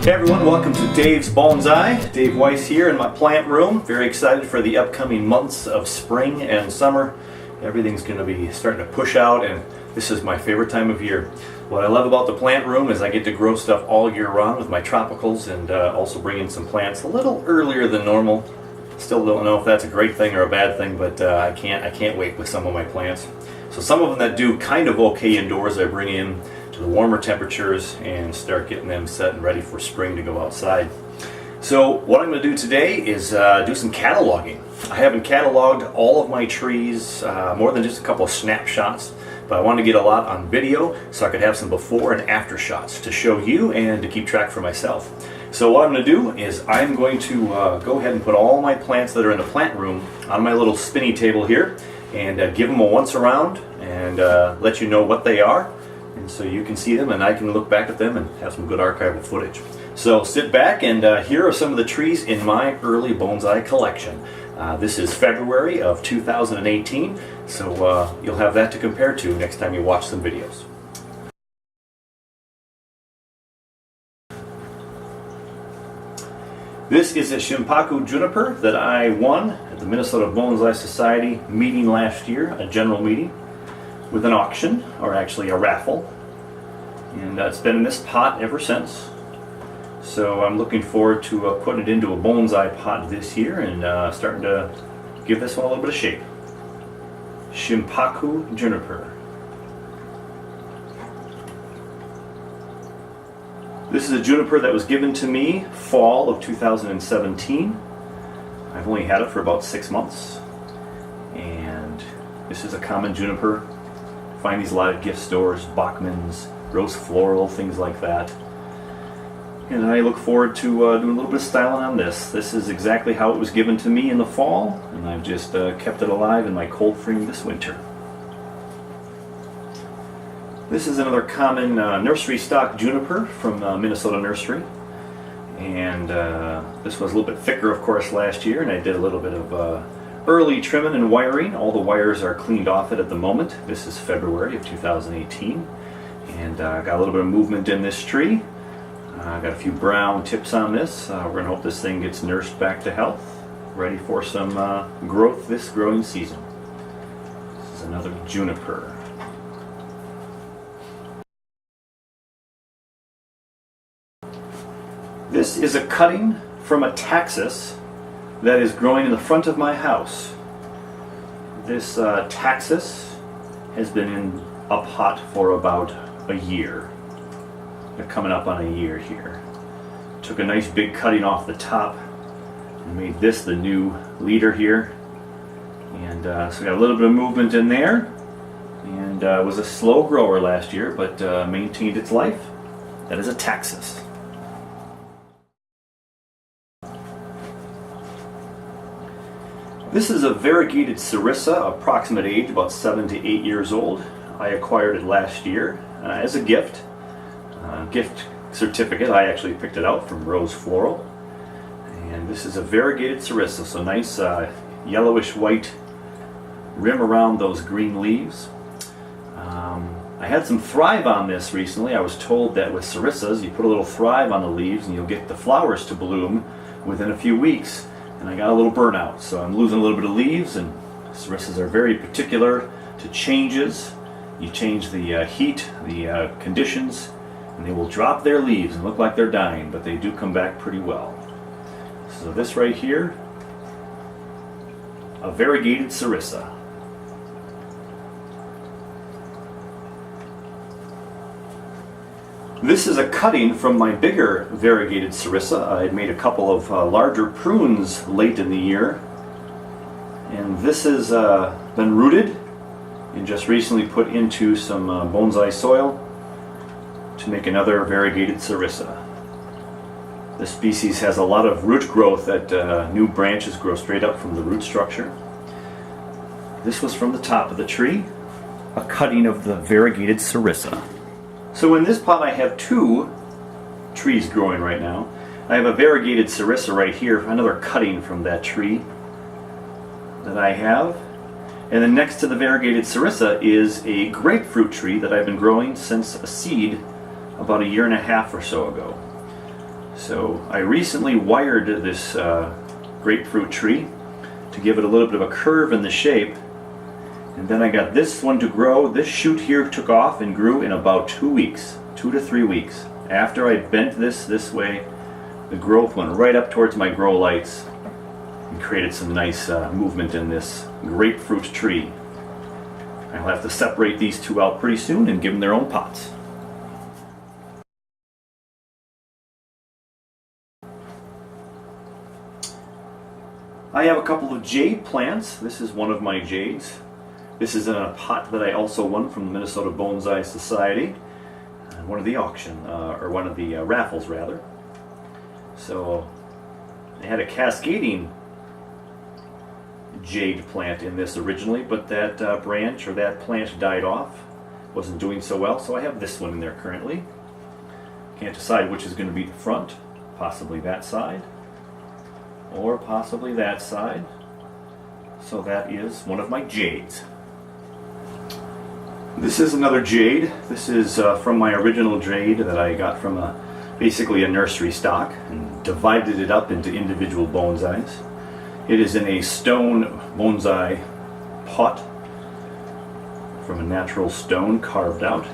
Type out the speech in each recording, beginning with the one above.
Hey everyone, welcome to Dave's Bonsai. Dave Weiss here in my plant room. Very excited for the upcoming months of spring and summer. Everything's going to be starting to push out, and this is my favorite time of year. What I love about the plant room is I get to grow stuff all year round with my tropicals, and also bring in some plants a little earlier than normal. Still don't know if that's a great thing or a bad thing, but I can't wait with some of my plants. So some of them that do kind of okay indoors I bring in to the warmer temperatures and start getting them set and ready for spring to go outside. So what I'm going to do today is do some cataloging. I haven't cataloged all of my trees, more than just a couple of snapshots, but I wanted to get a lot on video so I could have some before and after shots to show you and to keep track for myself. So what I'm going to do is I'm going to go ahead and put all my plants that are in the plant room on my little spinny table here and give them a once around and let you know what they are. And so you can see them and I can look back at them and have some good archival footage. So sit back and here are some of the trees in my early bonsai collection. This is February of 2018, so you'll have that to compare to next time you watch some videos. This is a Shimpaku Juniper that I won at the Minnesota Bonsai Society meeting last year, a general meeting, with an auction, or actually a raffle, and it's been in this pot ever since. So I'm looking forward to putting it into a bonsai pot this year and starting to give this one a little bit of shape. Shimpaku Juniper. This is a juniper that was given to me fall of 2017. I've only had it for about 6 months, and this is a common juniper. Find these a lot at gift stores, Bachman's, Rose Floral, things like that. And I look forward to doing a little bit of styling on this. This is exactly how it was given to me in the fall, and I've just kept it alive in my cold frame this winter. This is another common nursery stock juniper from Minnesota Nursery. And this was a little bit thicker, of course, last year, and I did a little bit of early trimming and wiring. All the wires are cleaned off it at the moment. This is February of 2018, and got a little bit of movement in this tree. Got a few brown tips on this. We're going to hope this thing gets nursed back to health, ready for some growth this growing season. This is another juniper. This is a cutting from a taxus that is growing in the front of my house. This taxus has been in a pot for about a year. They're coming up on a year here. Took a nice big cutting off the top and made this the new leader here. And so we got a little bit of movement in there, and was a slow grower last year, but maintained its life. That is a taxus. This is a Variegated Cerissa, approximate age about 7 to 8 years old. I acquired it last year as a gift. Gift certificate. I actually picked it out from Rose Floral. And this is a Variegated Cerissa, so nice yellowish white rim around those green leaves. I had some Thrive on this recently. I was told that with Cerissas you put a little Thrive on the leaves and you'll get the flowers to bloom within a few weeks. And I got a little burnout, so I'm losing a little bit of leaves, and Cerissas are very particular to changes. You change the heat, the conditions, and they will drop their leaves and look like they're dying, but they do come back pretty well. So this right here, a Variegated Cerissa. This is a cutting from my bigger Variegated Cerissa. I had made a couple of larger prunes late in the year, and this has been rooted and just recently put into some bonsai soil to make another Variegated Cerissa. This species has a lot of root growth that new branches grow straight up from the root structure. This was from the top of the tree, a cutting of the Variegated Cerissa. So in this pot I have 2 trees growing right now. I have a Variegated Cerissa right here, another cutting from that tree that I have. And then next to the Variegated Cerissa is a grapefruit tree that I've been growing since a seed about 1.5 years or so ago. So I recently wired this grapefruit tree to give it a little bit of a curve in the shape, and then I got this one to grow. This shoot here took off and grew in about 2 weeks, 2 to 3 weeks. After I bent this way, the growth went right up towards my grow lights and created some nice movement in this grapefruit tree. I'll have to separate these two out pretty soon and give them their own pots. I have a couple of jade plants. This is one of my jades. This is in a pot that I also won from the Minnesota Bonsai Society. One of the auction, or one of the raffles rather. So I had a cascading jade plant in this originally, but that branch or that plant died off. Wasn't doing so well, so I have this one in there currently. Can't decide which is going to be the front. Possibly that side, or possibly that side. So that is one of my jades. This is another jade. This is from my original jade that I got from basically a nursery stock and divided it up into individual bonsais. It is in a stone bonsai pot from a natural stone carved out,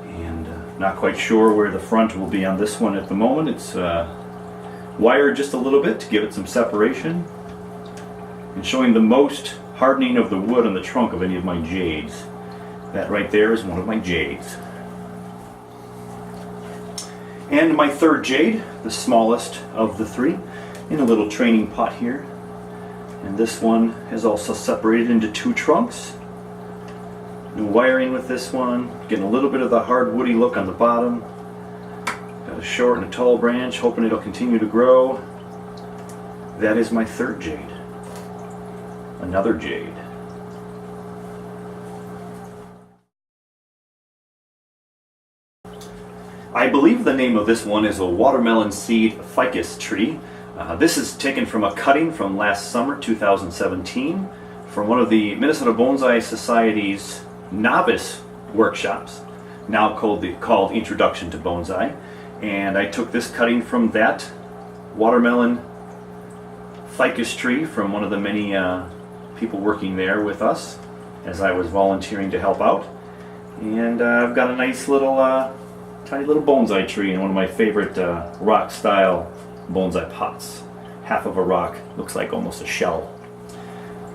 and not quite sure where the front will be on this one at the moment. It's wired just a little bit to give it some separation and showing the most hardening of the wood on the trunk of any of my jades. That right there is one of my jades. And my third jade, the smallest of the three, in a little training pot here. And this one is also separated into two trunks. New wiring with this one, getting a little bit of the hard woody look on the bottom. Got a short and a tall branch, hoping it'll continue to grow. That is my third jade. Another jade. I believe the name of this one is a watermelon seed ficus tree. This is taken from a cutting from last summer, 2017, from one of the Minnesota Bonsai Society's novice workshops, now called Introduction to Bonsai. And I took this cutting from that watermelon ficus tree from one of the many people working there with us as I was volunteering to help out. And I've got a nice little tiny little bonsai tree in one of my favorite rock style bonsai pots. Half of a rock, looks like almost a shell.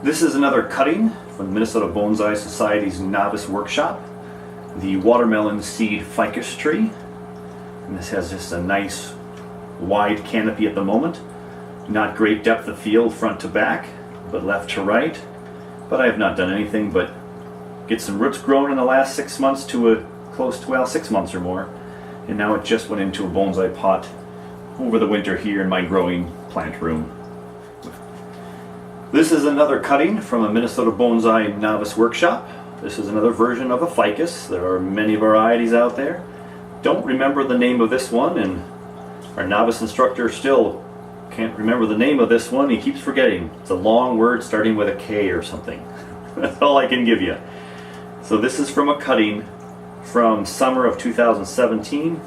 This is another cutting from the Minnesota Bonsai Society's novice workshop, the watermelon seed ficus tree. And this has just a nice wide canopy at the moment. Not great depth of field front to back, but left to right. But I have not done anything but get some roots grown in the last 6 months to a close to, well, 6 months or more. And now it just went into a bonsai pot over the winter here in my growing plant room. This is another cutting from a Minnesota Bonsai novice workshop. This is another version of a ficus. There are many varieties out there. Don't remember the name of this one, and our novice instructor still can't remember the name of this one. He keeps forgetting. It's a long word starting with a K or something. That's all I can give you. So this is from a cutting from summer of 2017.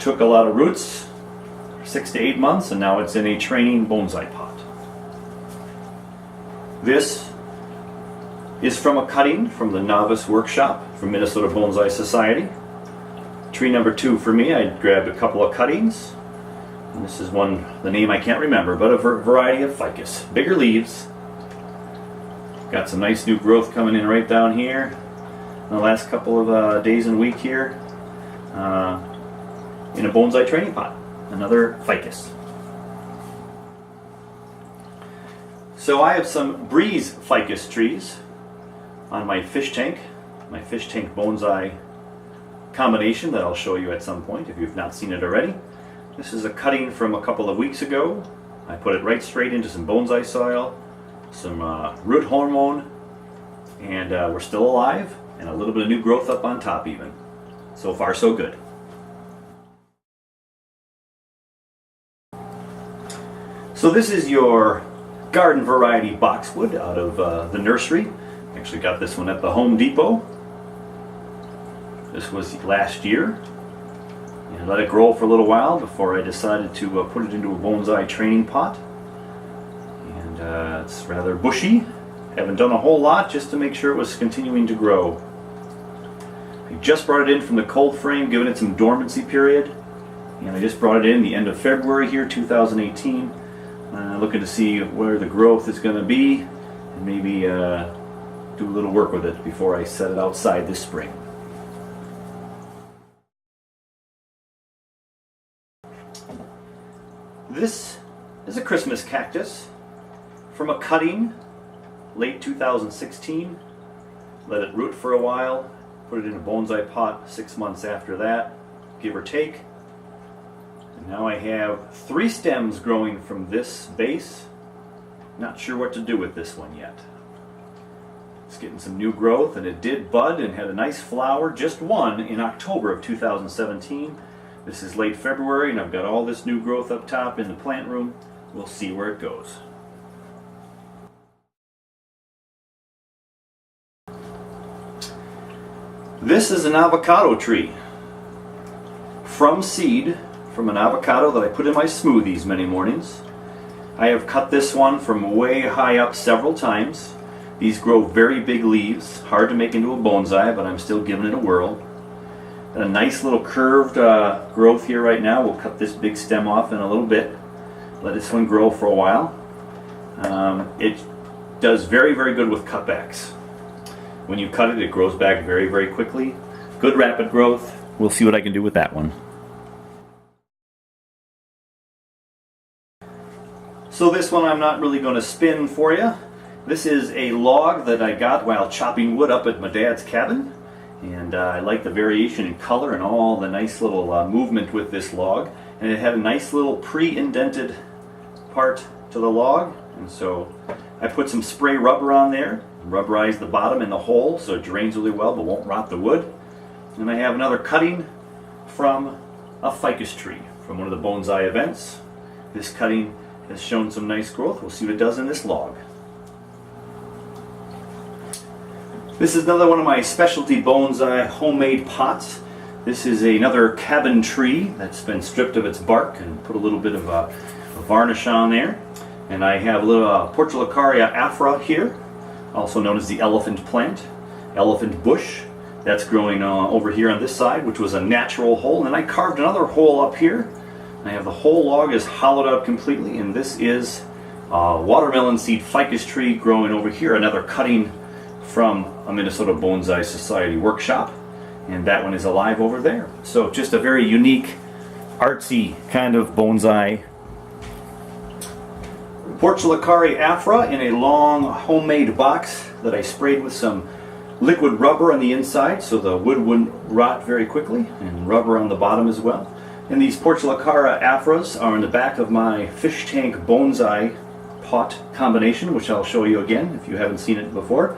Took a lot of roots, 6 to 8 months, and now it's in a training bonsai pot. This is from a cutting from the novice workshop from Minnesota Bonsai Society. Tree number 2 for me. I grabbed a couple of cuttings. And this is one, the name I can't remember, but a variety of ficus. Bigger leaves. Got some nice new growth coming in right down here in the last couple of days and week here. In a bonsai training pot. Another ficus. So I have some breeze ficus trees on my fish tank bonsai combination that I'll show you at some point if you've not seen it already. This is a cutting from a couple of weeks ago. I put it right straight into some bonsai soil, some root hormone, and we're still alive, and a little bit of new growth up on top even. So far so good. So this is your garden variety boxwood out of the nursery. Actually got this one at the Home Depot. This was last year. I let it grow for a little while before I decided to put it into a bonsai training pot. And it's rather bushy. Haven't done a whole lot just to make sure it was continuing to grow. I just brought it in from the cold frame, giving it some dormancy period. And I just brought it in the end of February here, 2018. Looking to see where the growth is going to be, and maybe do a little work with it before I set it outside this spring. This is a Christmas cactus from a cutting late 2016. Let it root for a while, put it in a bonsai pot 6 months after that, give or take. And now I have 3 stems growing from this base. Not sure what to do with this one yet. It's getting some new growth, and it did bud and had a nice flower, just one, in October of 2017. This is late February, and I've got all this new growth up top in the plant room. We'll see where it goes. This is an avocado tree from seed from an avocado that I put in my smoothies many mornings. I have cut this one from way high up several times. These grow very big leaves, hard to make into a bonsai, but I'm still giving it a whirl. And a nice little curved growth here right now. We'll cut this big stem off in a little bit. Let this one grow for a while. It does very, very good with cutbacks. When you cut it, it grows back very, very quickly. Good rapid growth. We'll see what I can do with that one. So this one I'm not really going to spin for you. This is a log that I got while chopping wood up at my dad's cabin. And I like the variation in color and all the nice little movement with this log. And it had a nice little pre-indented part to the log. And so I put some spray rubber on there. Rubberize the bottom and the hole so it drains really well but won't rot the wood. And I have another cutting from a ficus tree from one of the bonsai events. This cutting has shown some nice growth. We'll see what it does in this log. This is another one of my specialty bonsai homemade pots. This is another cabin tree that's been stripped of its bark and put a little bit of a varnish on there. And I have a little Portulacaria afra here, also known as the elephant plant, elephant bush. That's growing over here on this side, which was a natural hole. And I carved another hole up here. I have the whole log is hollowed out completely, and this is a watermelon seed ficus tree growing over here, another cutting from a Minnesota Bonsai Society workshop. And that one is alive over there. So just a very unique, artsy kind of bonsai. Portulacaria afra in a long homemade box that I sprayed with some liquid rubber on the inside so the wood wouldn't rot very quickly, and rubber on the bottom as well. And these Portulacaria afras are in the back of my fish tank bonsai pot combination, which I'll show you again if you haven't seen it before.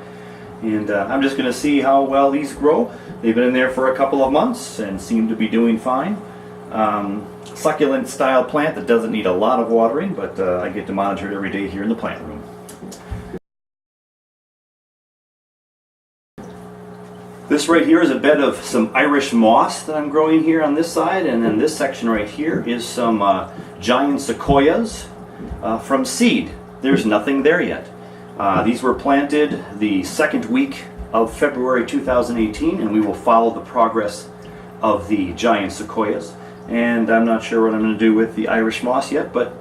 And I'm just going to see how well these grow. They've been in there for a couple of months and seem to be doing fine. Succulent style plant that doesn't need a lot of watering, but I get to monitor it every day here in the plant room. This right here is a bed of some Irish moss that I'm growing here on this side, and then this section right here is some giant sequoias from seed. There's nothing there yet. These were planted the second week of February 2018, and we will follow the progress of the giant sequoias. And I'm not sure what I'm going to do with the Irish moss yet, but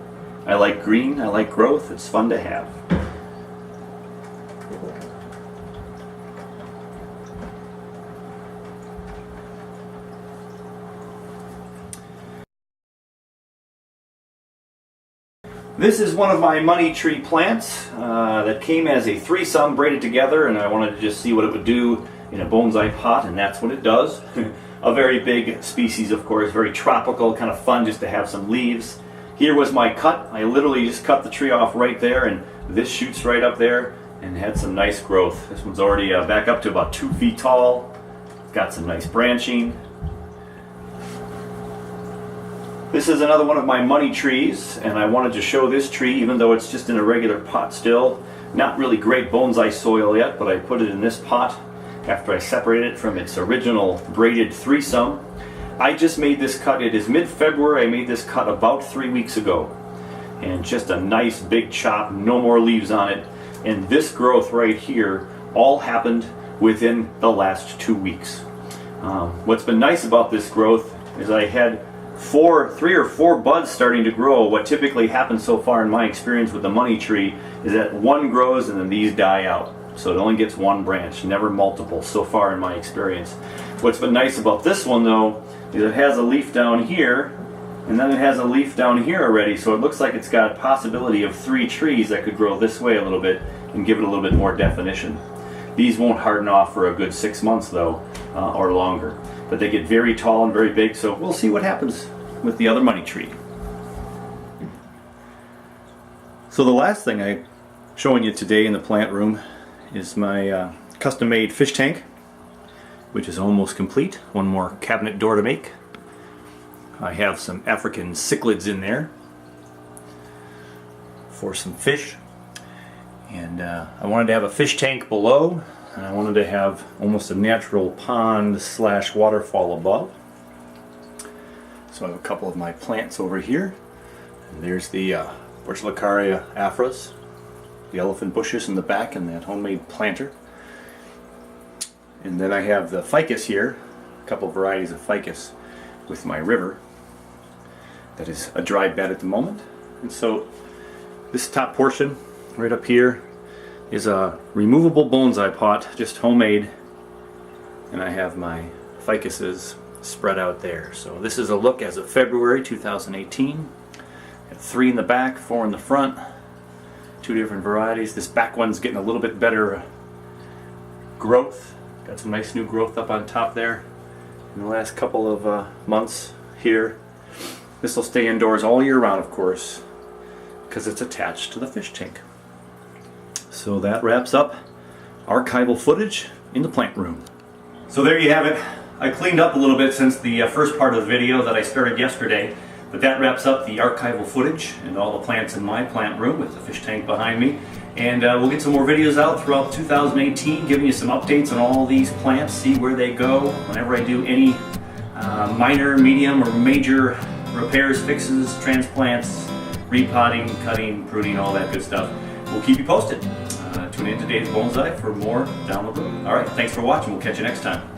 I like green, I like growth, it's fun to have. This is one of my money tree plants that came as a threesome braided together, and I wanted to just see what it would do in a bonsai pot, and that's what it does. A very big species, of course, very tropical, kind of fun just to have some leaves. Here was my cut. I literally just cut the tree off right there, and this shoots right up there and had some nice growth. This one's already back up to about 2 feet tall. Got some nice branching. This is another one of my money trees, and I wanted to show this tree even though it's just in a regular pot still. Not really great bonsai soil yet, but I put it in this pot after I separated it from its original braided threesome. I just made this cut. It is mid-February. I made this cut about 3 weeks ago. And just a nice big chop, no more leaves on it. And this growth right here all happened within the last 2 weeks. What's been nice about this growth is I had 3 or 4 buds starting to grow. What typically happens so far in my experience with the money tree is that one grows and then these die out. So it only gets one branch, never multiple so far in my experience. What's been nice about this one though is it has a leaf down here and then it has a leaf down here already, so it looks like it's got a possibility of 3 trees that could grow this way a little bit and give it a little bit more definition. These won't harden off for a good 6 months though, or longer. But they get very tall and very big, so we'll see what happens with the other money tree. So the last thing I'm showing you today in the plant room is my custom-made fish tank, which is almost complete. One more cabinet door to make. I have some African cichlids in there for some fish, and I wanted to have a fish tank below, and I wanted to have almost a natural pond / waterfall above. So I have a couple of my plants over here, and there's the Portulacaria afras, the elephant bushes in the back, and that homemade planter. And then I have the ficus here, a couple of varieties of ficus with my river that is a dry bed at the moment. And so this top portion right up here is a removable bonsai pot, just homemade, and I have my ficuses spread out there. So this is a look as of February 2018. I have 3 in the back, 4 in the front, 2 different varieties. This back one's getting a little bit better growth. Got some nice new growth up on top there in the last couple of months here. This will stay indoors all year round, of course, because it's attached to the fish tank. So that wraps up archival footage in the plant room. So there you have it. I cleaned up a little bit since the first part of the video that I started yesterday, but that wraps up the archival footage and all the plants in my plant room with the fish tank behind me. And we'll get some more videos out throughout 2018, giving you some updates on all these plants, see where they go whenever I do any minor, medium, or major repairs, fixes, transplants, repotting, cutting, pruning, all that good stuff. We'll keep you posted. Tune in to Dave's Bonsai for more down the road. Alright, thanks for watching. We'll catch you next time.